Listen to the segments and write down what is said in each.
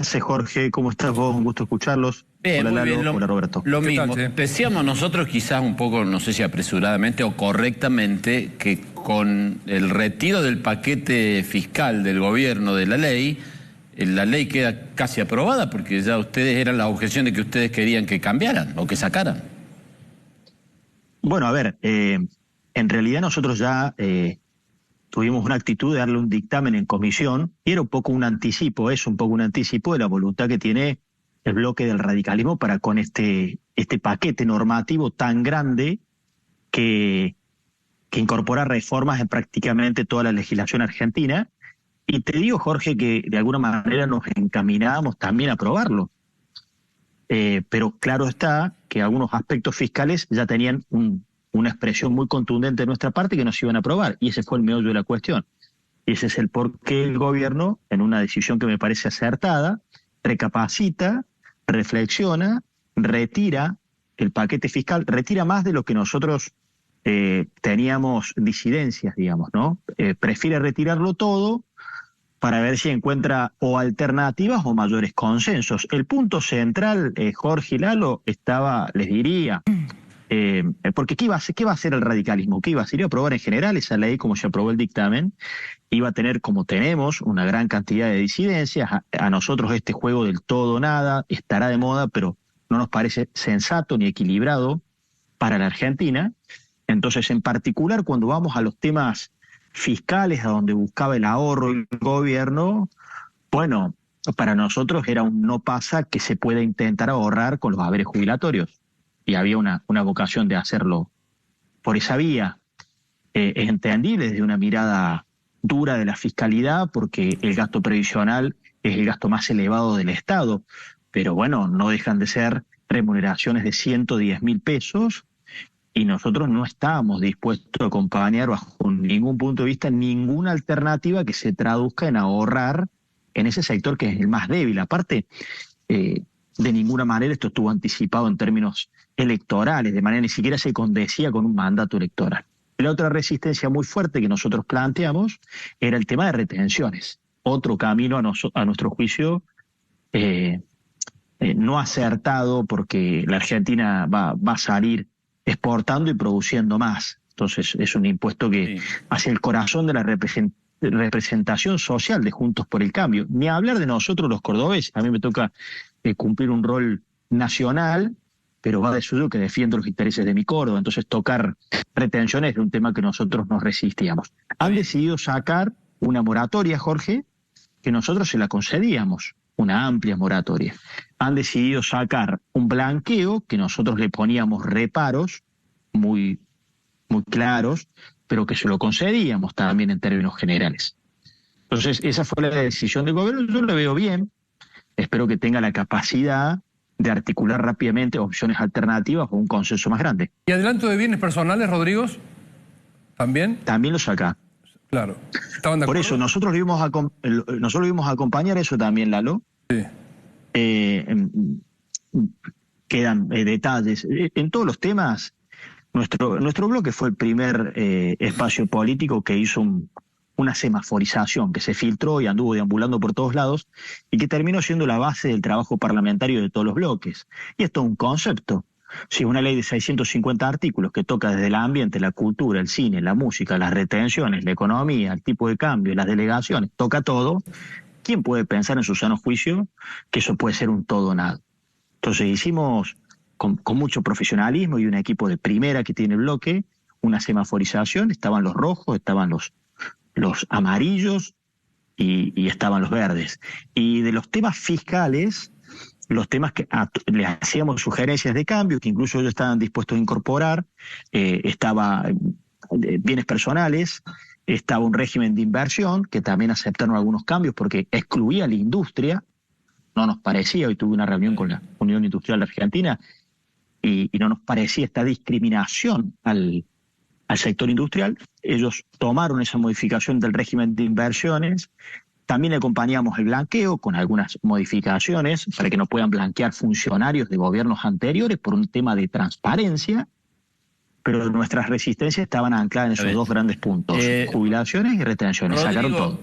haces, Jorge? ¿Cómo estás vos? Un gusto escucharlos. Bien, Hola muy Lalo, bien, hola Roberto. lo ¿Qué mismo. tal, che? Decíamos nosotros quizás un poco, no sé si apresuradamente o correctamente, que con el retiro del paquete fiscal del gobierno de la ley queda casi aprobada porque ya ustedes eran la objeción de que ustedes querían que cambiaran o que sacaran. Bueno, a ver, en realidad nosotros ya tuvimos una actitud de darle un dictamen en comisión y era un poco un anticipo, es un poco un anticipo de la voluntad que tiene el bloque del radicalismo para con este paquete normativo tan grande que, que incorpora reformas en prácticamente toda la legislación argentina. Y te digo, Jorge, que de alguna manera nos encaminábamos también a aprobarlo. Pero claro está que algunos aspectos fiscales ya tenían una expresión muy contundente de nuestra parte que nos iban a aprobar, y ese fue el meollo de la cuestión. Y ese es el por qué el gobierno, en una decisión que me parece acertada, recapacita, reflexiona, retira el paquete fiscal, retira más de lo que nosotros teníamos disidencias, digamos, ¿no? Prefiere retirarlo todo para ver si encuentra o alternativas o mayores consensos. El punto central, Jorge y Lalo, estaba, les diría, porque qué va a hacer el radicalismo? ¿Qué iba a hacer? Iba a aprobar en general esa ley como se aprobó el dictamen, iba a tener, como tenemos, una gran cantidad de disidencias. A nosotros este juego del todo o nada estará de moda, pero no nos parece sensato ni equilibrado para la Argentina. Entonces, en particular, cuando vamos a los temas fiscales, a donde buscaba el ahorro el gobierno, bueno, para nosotros era un no pasa que se pueda intentar ahorrar con los haberes jubilatorios. Y había una vocación de hacerlo por esa vía. Es entendible desde una mirada dura de la fiscalidad, porque el gasto previsional es el gasto más elevado del Estado, pero bueno, no dejan de ser remuneraciones de 110.000 pesos, y nosotros no estábamos dispuestos a acompañar bajo ningún punto de vista ninguna alternativa que se traduzca en ahorrar en ese sector que es el más débil. Aparte, de ninguna manera esto estuvo anticipado en términos electorales, de manera ni siquiera se condecía con un mandato electoral. La otra resistencia muy fuerte que nosotros planteamos era el tema de retenciones. Otro camino a nuestro juicio no acertado, porque la Argentina va a salir exportando y produciendo más. Entonces es un impuesto que hacia el corazón de la representación social de Juntos por el Cambio. Ni hablar de nosotros los cordobeses. A mí me toca cumplir un rol nacional, pero va de suyo que defiendo los intereses de mi Córdoba. Entonces tocar retenciones era un tema que nosotros nos resistíamos. Han decidido sacar una moratoria, Jorge, que nosotros se la concedíamos, una amplia moratoria. Han decidido sacar un blanqueo que nosotros le poníamos reparos muy, muy claros, pero que se lo concedíamos también en términos generales. Entonces, esa fue la decisión del gobierno. Yo lo veo bien, espero que tenga la capacidad de articular rápidamente opciones alternativas o un consenso más grande. ¿Y adelanto de bienes personales, Rodrigo? ¿También? También lo saca. Claro. ¿Estaban de acuerdo? Por eso, nosotros lo íbamos a acompañar eso también, Lalo. Sí. Quedan detalles. En todos los temas, nuestro bloque fue el primer espacio político que hizo una semaforización, que se filtró y anduvo deambulando por todos lados, y que terminó siendo la base del trabajo parlamentario de todos los bloques. Y esto es un concepto. Si una ley de 650 artículos que toca desde el ambiente, la cultura, el cine, la música, las retenciones, la economía, el tipo de cambio, las delegaciones, toca todo, ¿quién puede pensar en su sano juicio que eso puede ser un todo o nada? Entonces hicimos con mucho profesionalismo y un equipo de primera que tiene el bloque una semaforización. Estaban los rojos, estaban los amarillos y estaban los verdes. Y de los temas fiscales, los temas que le hacíamos sugerencias de cambio, que incluso ellos estaban dispuestos a incorporar, estaba bienes personales, estaba un régimen de inversión, que también aceptaron algunos cambios porque excluía a la industria. No nos parecía, hoy tuve una reunión con la Unión Industrial Argentina, y no nos parecía esta discriminación al sector industrial. Ellos tomaron esa modificación del régimen de inversiones. También acompañamos el blanqueo con algunas modificaciones para que no puedan blanquear funcionarios de gobiernos anteriores por un tema de transparencia, pero nuestras resistencias estaban ancladas en esos dos grandes puntos, jubilaciones y retenciones. Rodrigo, sacaron todo.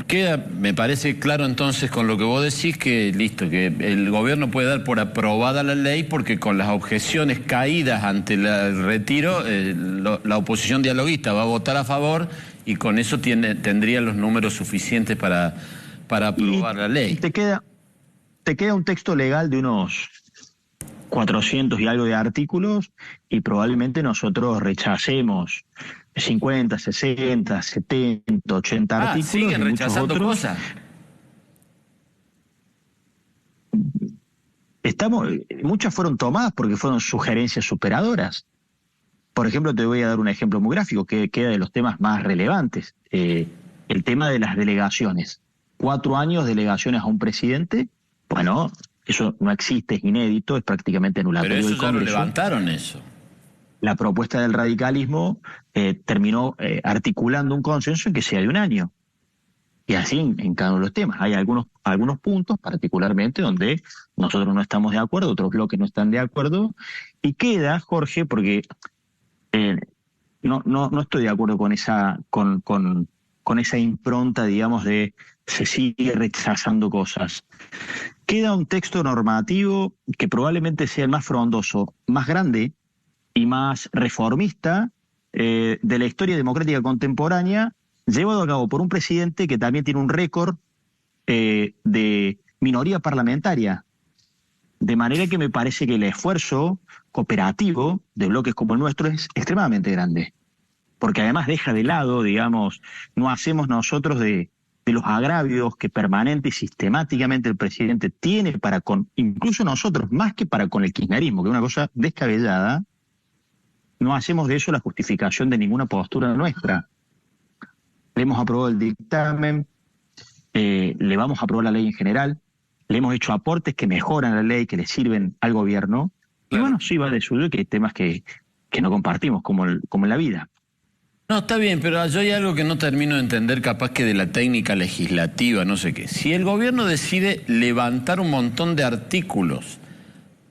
Queda, me parece claro entonces con lo que vos decís que listo, que el gobierno puede dar por aprobada la ley porque con las objeciones caídas ante el retiro, la oposición dialoguista va a votar a favor y con eso tendría los números suficientes para aprobar la ley. Y te queda un texto legal de unos 400 y algo de artículos y probablemente nosotros rechacemos 50, 60, 70, 80 artículos. ¿Siguen rechazando cosas? Muchas fueron tomadas porque fueron sugerencias superadoras. Por ejemplo, te voy a dar un ejemplo muy gráfico que queda de los temas más relevantes. El tema de las delegaciones. 4 años delegaciones a un presidente, bueno, eso no existe, es inédito, es prácticamente anulatorio del Congreso. Pero eso ya lo levantaron eso. La propuesta del radicalismo terminó articulando un consenso en que sea de 1 año. Y así en cada uno de los temas. Hay algunos puntos, particularmente, donde nosotros no estamos de acuerdo, otros bloques no están de acuerdo. Y queda, Jorge, porque no estoy de acuerdo con esa impronta, digamos, de se sigue rechazando cosas. Queda un texto normativo que probablemente sea el más frondoso, más grande y más reformista de la historia democrática contemporánea, llevado a cabo por un presidente que también tiene un récord de minoría parlamentaria. De manera que me parece que el esfuerzo cooperativo de bloques como el nuestro es extremadamente grande. Porque además deja de lado, digamos, no hacemos nosotros de los agravios que permanente y sistemáticamente el presidente tiene para con, incluso nosotros, más que para con el kirchnerismo, que es una cosa descabellada, no hacemos de eso la justificación de ninguna postura nuestra. Le hemos aprobado el dictamen, le vamos a aprobar la ley en general, le hemos hecho aportes que mejoran la ley, que le sirven al gobierno, claro. Y bueno, sí va de suyo que hay temas que no compartimos, como en la vida. No, está bien, pero yo hay algo que no termino de entender, capaz que de la técnica legislativa, no sé qué. Si el gobierno decide levantar un montón de artículos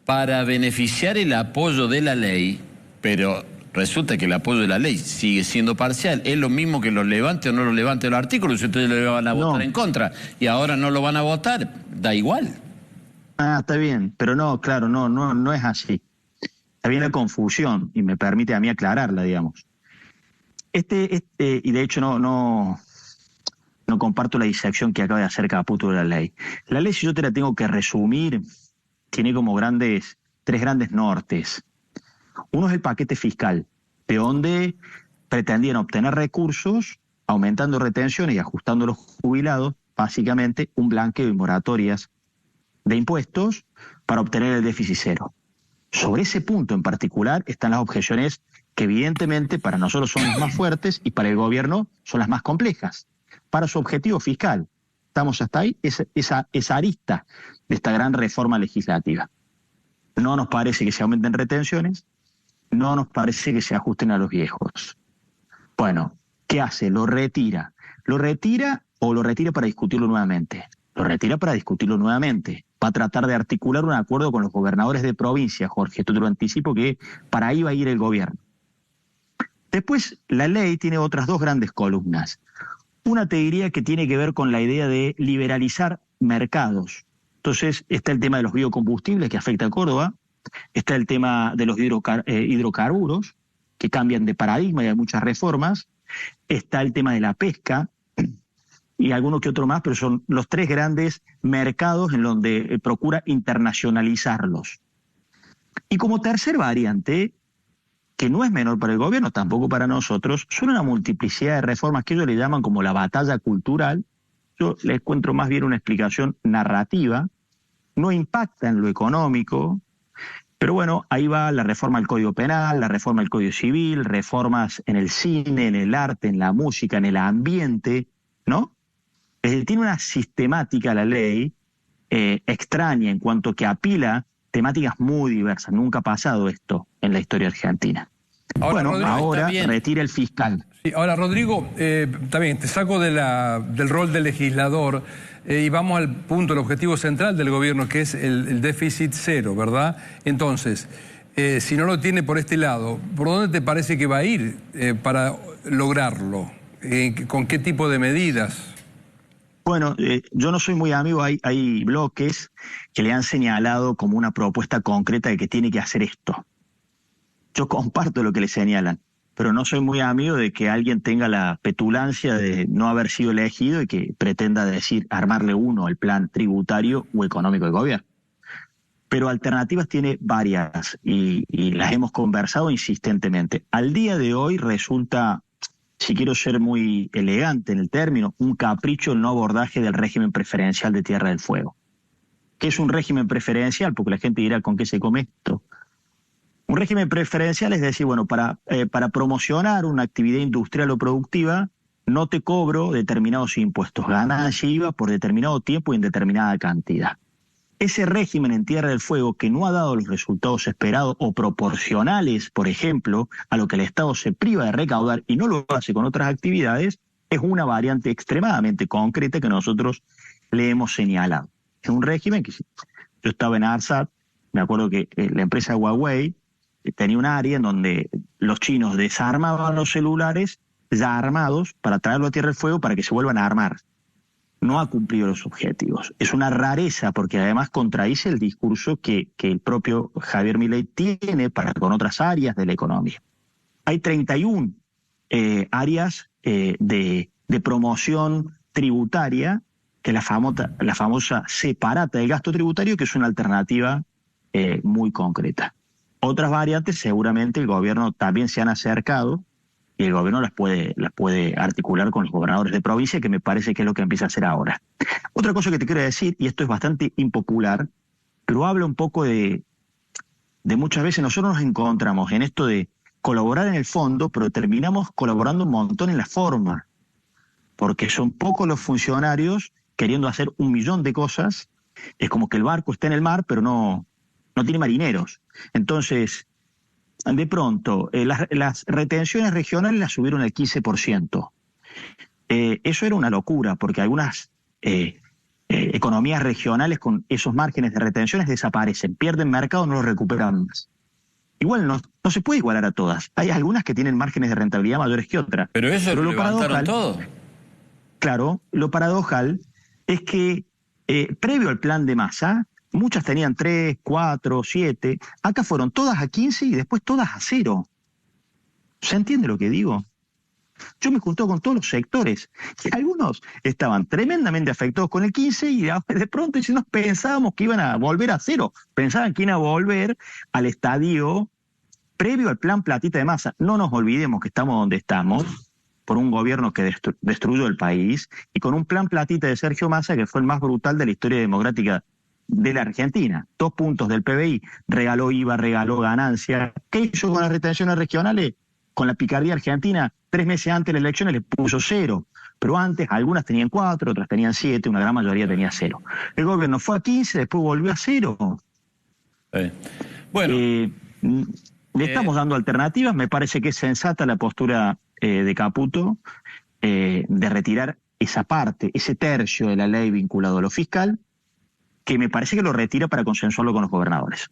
para beneficiar el apoyo de la ley, pero resulta que el apoyo de la ley sigue siendo parcial, ¿es lo mismo que los levante o no los levante los artículos? Si ustedes le van a votar en contra y ahora no lo van a votar, da igual. Está bien, pero no, claro, no es así. Está bien la confusión y me permite a mí aclararla, digamos. Y de hecho no comparto la disección que acaba de hacer Caputo de la ley. La ley, si yo te la tengo que resumir, tiene como 3 grandes nortes. Uno es el paquete fiscal, de donde pretendían obtener recursos, aumentando retenciones y ajustando los jubilados, básicamente un blanqueo y moratorias de impuestos para obtener el déficit cero. Sobre ese punto en particular están las objeciones que evidentemente para nosotros son las más fuertes y para el gobierno son las más complejas. Para su objetivo fiscal, estamos hasta ahí, esa arista de esta gran reforma legislativa. No nos parece que se aumenten retenciones, no nos parece que se ajusten a los viejos. Bueno, ¿qué hace? Lo retira. ¿Lo retira o lo retira para discutirlo nuevamente? Lo retira para discutirlo nuevamente. Va a tratar de articular un acuerdo con los gobernadores de provincia, Jorge. Esto te lo anticipo que para ahí va a ir el gobierno. Después, la ley tiene otras 2 grandes columnas. Una te diría que tiene que ver con la idea de liberalizar mercados. Entonces, está el tema de los biocombustibles que afecta a Córdoba, está el tema de los hidrocarburos, que cambian de paradigma y hay muchas reformas, está el tema de la pesca, y alguno que otro más, pero son los 3 grandes mercados en donde procura internacionalizarlos. Y como tercer variante, que no es menor para el gobierno, tampoco para nosotros, son una multiplicidad de reformas que ellos le llaman como la batalla cultural. Yo les encuentro más bien una explicación narrativa, no impacta en lo económico, pero bueno, ahí va la reforma al Código Penal, la reforma al Código Civil, reformas en el cine, en el arte, en la música, en el ambiente, ¿no? Tiene una sistemática la ley extraña en cuanto que apila temáticas muy diversas. Nunca ha pasado esto en la historia argentina. Ahora, bueno, Rodrigo, ahora retira el fiscal. Sí, ahora, Rodrigo, también te saco del rol de legislador y vamos al punto, el objetivo central del gobierno, que es el déficit cero, ¿verdad? Entonces, si no lo tiene por este lado, ¿por dónde te parece que va a ir para lograrlo? ¿Con qué tipo de medidas? Bueno, yo no soy muy amigo, hay bloques que le han señalado como una propuesta concreta de que tiene que hacer esto. Yo comparto lo que le señalan, pero no soy muy amigo de que alguien tenga la petulancia de no haber sido elegido y que pretenda decir armarle uno el plan tributario o económico del gobierno. Pero alternativas tiene varias y las hemos conversado insistentemente. Al día de hoy resulta, si quiero ser muy elegante en el término, un capricho el no abordaje del régimen preferencial de Tierra del Fuego. ¿Qué es un régimen preferencial? Porque la gente dirá, ¿con qué se come esto? Un régimen preferencial es decir, bueno, para promocionar una actividad industrial o productiva, no te cobro determinados impuestos, ganancia y IVA por determinado tiempo y en determinada cantidad. Ese régimen en Tierra del Fuego, que no ha dado los resultados esperados o proporcionales, por ejemplo, a lo que el Estado se priva de recaudar y no lo hace con otras actividades, es una variante extremadamente concreta que nosotros le hemos señalado. Es un régimen que, yo estaba en ARSAT, me acuerdo que la empresa Huawei tenía un área en donde los chinos desarmaban los celulares ya armados para traerlo a Tierra del Fuego para que se vuelvan a armar. No ha cumplido los objetivos. Es una rareza porque además contradice el discurso que el propio Javier Milei tiene con otras áreas de la economía. Hay 31 áreas de promoción tributaria, que la famosa separata del gasto tributario, que es una alternativa muy concreta. Otras variantes seguramente el gobierno también se han acercado y el gobierno las puede articular con los gobernadores de provincia, que me parece que es lo que empieza a hacer ahora. Otra cosa que te quiero decir, y esto es bastante impopular, pero habla un poco de muchas veces nosotros nos encontramos en esto de colaborar en el fondo, pero terminamos colaborando un montón en la forma, porque son pocos los funcionarios queriendo hacer 1.000.000 de cosas. Es como que el barco está en el mar, pero no tiene marineros. Entonces, de pronto, las retenciones regionales las subieron al 15%. Eso era una locura, porque algunas economías regionales con esos márgenes de retenciones desaparecen, pierden mercado, no los recuperan más. Igual no se puede igualar a todas. Hay algunas que tienen márgenes de rentabilidad mayores que otras. Pero eso lo levantaron todo. Claro, lo paradojal es que previo al plan de Massa, muchas tenían 3, 4, 7. Acá fueron todas a 15 y después todas a 0. ¿Se entiende lo que digo? Yo me junto con todos los sectores. Y algunos estaban tremendamente afectados con el 15 y de pronto nos pensábamos que iban a volver a 0. Pensaban que iban a volver al estadio previo al plan platita de Massa. No nos olvidemos que estamos donde estamos por un gobierno que destruyó el país y con un plan platita de Sergio Massa que fue el más brutal de la historia democrática de la Argentina. 2 puntos del PBI, regaló IVA, regaló ganancia. ¿Qué hizo con las retenciones regionales? Con la picardía argentina, 3 meses antes de las elecciones les puso 0. Pero antes algunas tenían 4, otras tenían 7, una gran mayoría tenía 0. El gobierno fue a 15, después volvió a 0. Bueno. Le estamos dando alternativas, me parece que es sensata la postura de Caputo de retirar esa parte, ese tercio de la ley vinculado a lo fiscal, que me parece que lo retira para consensuarlo con los gobernadores.